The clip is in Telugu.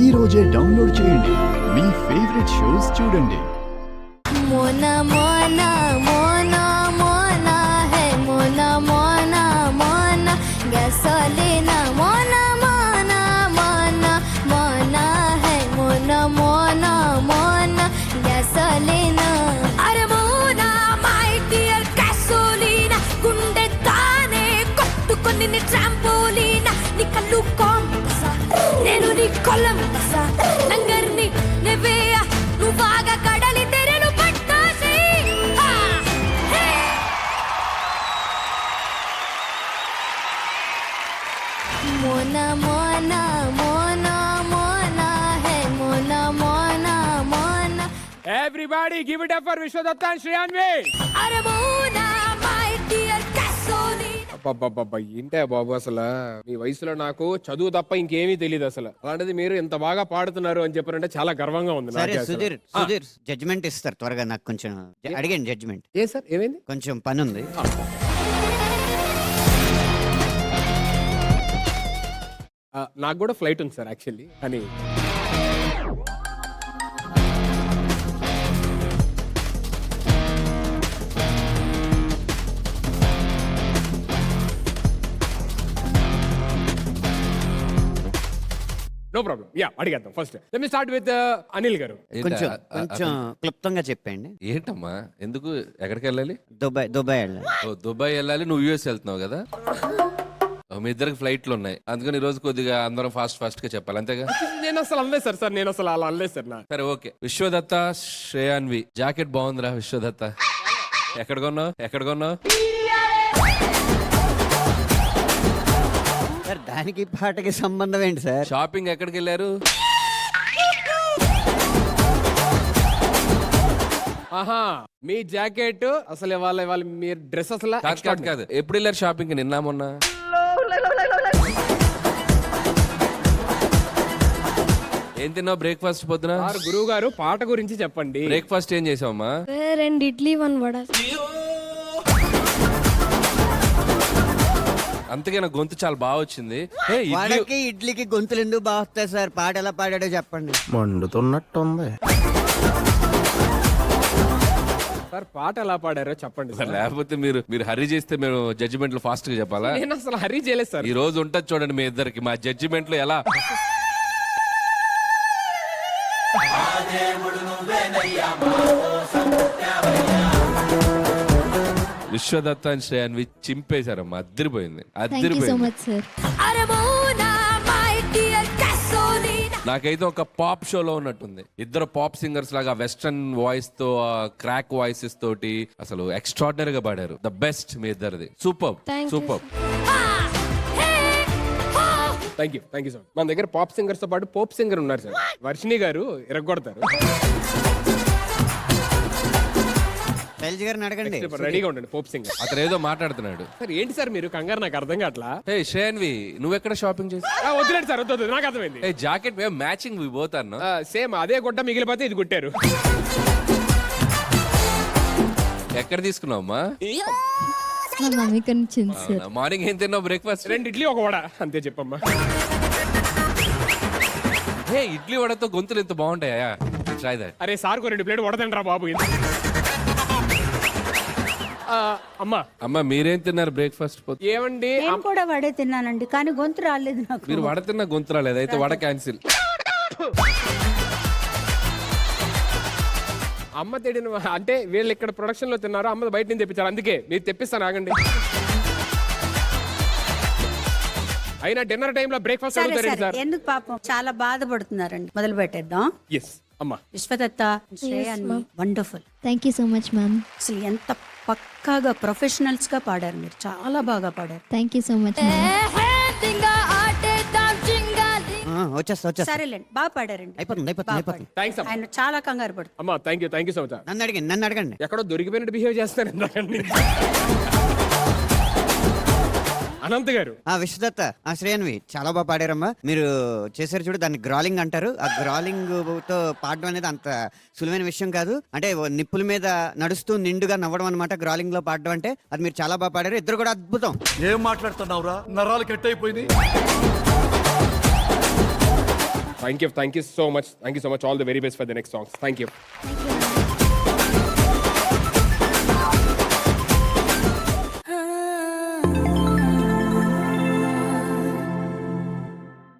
ఈ రోజే డౌన్లోడ్ చేయండి. మీ ఫేవరెట్ షోస్ చూడండి. मोना मोना मोना मोना है मोना मोना मोना गैसोलीना मोना मोना मोना मोना है मोना मोना मोना गैसोलीना अरे मोना माय डियर गैसोलीना गुंडे ताने కొట్టుకొని ని ట్రాంపోలీనా ని కళ్ళు కాంపసా నేను ని కొలంబసా నంగర్ని నెవేయా నువ్వాగా కడలి తెరెను పట్టాసి मोना मोना मोना मोना है Mona Mona Mona Everybody give it up for Vishwadatta and Shreyanvi. अरे मोना my dear gasoline అబ్బబ్బబ్బబ్బ ఏంటే బాబు అసలు మీ వయసులో నాకు చదువు తప్ప ఇంకేమీ తెలియదు అసలు. అలాంటిది మీరు ఇంత బాగా పాడుతున్నారు అని చెప్పారంటే చాలా గర్వంగా ఉంది సరే నాకే అసలు. సుధీర్ జడ్జిమెంట్ ఇస్తారు త్వరగా. నాకు కొంచెం అడిగాను జడ్జిమెంట్. ఏ సార్ ఏమైంది? కొంచెం పని ఉంది. నాకు కూడా ఫ్లైట్ ఉంది సార్ యాక్చువల్లీ, కానీ నో ప్రాబ్లం. యా అడిగేద్దాం. First let me start with Anil garu. కొంచెం కొంచెం క్లుప్తంగా చెప్పండి. ఏంటమ్మా ఎందుకు ఎక్కడికి వెళ్ళాలి? దుబాయ్ వెళ్ళాలి. ఓ దుబాయ్ వెళ్ళాలి, నువ్వు యూఎస్ వెళ్తున్నావు కదా. ఓ, మీ ఇద్దరికి ఫ్లైట్లు ఉన్నాయి, అందుకని ఈ రోజు కొద్దిగా అందరం ఫాస్ట్ గా చెప్పాలి అంతేగా. నేను అసలు అనలేదు సార్ నేను అసలు అలా అనలేదు సార్. సరే ఓకే. విశ్వదత్త శ్రేయాన్వి జాకెట్ బాగుందిరా విశ్వదత్త. ఎక్కడ కొన్నావు? సార్ దానికి పాటకి సంబంధం ఏంటి సార్? షాపింగ్ ఎక్కడికి వెళ్ళారు? ఆహా మీ జాకెట్ అసలు వాళ్ళ మీ డ్రెస్ అసలు కాదు ఎప్పుడు వెళ్ళారు షాపింగ్? నిన్న మొన్న? ఏం తిన్నావు బ్రేక్ఫాస్ట్ పొద్దున? గురువు గారు పాట గురించి చెప్పండి. బ్రేక్ఫాస్ట్ ఏం చేసావమ్మా? 2 ఇడ్లీ 1 వడ. అంతకే నా గొంతు చాలా బాగా వచ్చింది. వాళ్ళకి ఇడ్లీకి గొంతులు ఎందుకు బాగా వస్తాయి సార్? పాట ఎలా పాడాడో చెప్పండి. మండుతున్నట్టుంది. సార్ పాట ఎలా పాడారో చెప్పండి సార్. లేకపోతే మీరు హరి చేస్తే మేము జడ్జిమెంట్లు ఫాస్ట్ గా చెప్పాలా? నేను అసలు హరీ చేయలేదు సార్. ఈ రోజు ఉంటది చూడండి మీ ఇద్దరికి మా జడ్జిమెంట్లు ఎలా. విశ్వదత్త అండ్ శ్రేయాన్వి చింపేశారమ్మా. అద్దరిపోయింది. अरे मोना my dear gasoline నాకైతే ఒక పాప్ షోలో ఉన్నట్టుంది. ఇద్దరు పాప్ సింగర్స్ లాగా వెస్టర్న్ వాయిస్ తో క్రాక్ వాయిసెస్ తోటి అసలు ఎక్స్ట్రాడినరీ గా పాడారు. ద బెస్ట్ మీ ఇద్దరిది. సూపర్. Thank you sir. మన దగ్గర పాప్ సింగర్స్ తో పాటు పోప్ సింగర్ ఉన్నారు సార్. వర్షిణి గారు ఇరగొడతారు. శైలజ గారిని అడగండి. రెడీగా ఉండండి పోప్ సింగర్. అతను ఏదో మాట్లాడుతున్నాడు. సార్ ఏంటి సార్ మీరు కంగారు? నాకు అర్థం కావట్లా. హే శ్రేయాన్వి నువ్వెక్కడ షాపింగ్ చేసి? వద్దులేండి సార్ వద్దు నాకు అర్థమైంది. ఏ జాకెట్ మేము మ్యాచింగ్ పోతాను. సేమ్ అదే గుడ్డ మిగిలిపోతే ఇది కుట్టారు. ఎక్కడ తీసుకున్నావమ్మా? సార్ మార్నింగ్ ఏం తిన్నావు బ్రేక్ఫాస్ట్? 2 ఇడ్లీ 1 వడ అంతే చెప్పమ్మా. హే ఇడ్లీ వడతో గొంతులు ఎంత బాగుంటాయా? Try that. అరే సార్ 2 ప్లేట్ వడతండి రా బాబు. అమ్మా మీరేం తిన్నారు బ్రేక్ఫాస్ట్? ఏమండి నేను కూడా వడే తిన్నానండి, కానీ గొంతు రాలేదు నాకు. మీరు వడ తిన్న గొంతు రాలేదు, అయితే వడ క్యాన్సిల్. అమ్మ తెడిన అంటే వీళ్ళు ఇక్కడ ప్రొడక్షన్ లో తిన్నారు, అమ్మ బయట నుంచి తెప్పించారు. అందుకే మీరు తెప్పిస్తాను ఆగండి. అయినా డిన్నర్ టైంలో బ్రేక్ఫాస్ట్ సరే అడుగుతారు సరే, సార్. ఎందుకు పాపం చాలా బాధపడుతున్నారండి. మొదలు పెట్టేద్దాం. ఎస్ అమ్మా. Vishwadatta Shreyanvi wonderful. Thank you so much ma'am. అసలు ఎంత పక్కాగా ప్రొఫెషనల్స్ గా పాడారు మీరు. చాలా బాగా పాడారు. థ్యాంక్ యూ సో మచ్ వచ్చేస్తా. సరేలేండి, బాగా పాడారండి. అయిపోతుంది. థ్యాంక్స్ అమ్మా. ఆయన చాలా కంగారు పడుతుంది. అమ్మా థ్యాంక్ యూ సో మచ్. నన్ను అడగండి. ఎక్కడో దొరికిపోయినట్టు బిహేవ్ చేస్తారు ఇందాకండి. అనంత్ గారు. విశ్వదత్త శ్రేయాన్వి చాలా బాగా పాడారమ్మా. మీరు చేశారు చూడు, దాన్ని గ్రాలింగ్ అంటారు. ఆ గ్రాలింగ్ తో పాడడం అనేది అంత సులువైన విషయం కాదు. అంటే నిప్పుల మీద నడుస్తూ నిండుగా నవ్వడం అనమాట గ్రాలింగ్ లో పాడడం అంటే. అది మీరు చాలా బాగా పాడారు. ఇద్దరు కూడా అద్భుతం. ఏం మాట్లాడుతున్నావురా? నరాలు కట్ అయిపోయింది. Thank you so much all the very best for the next songs thank you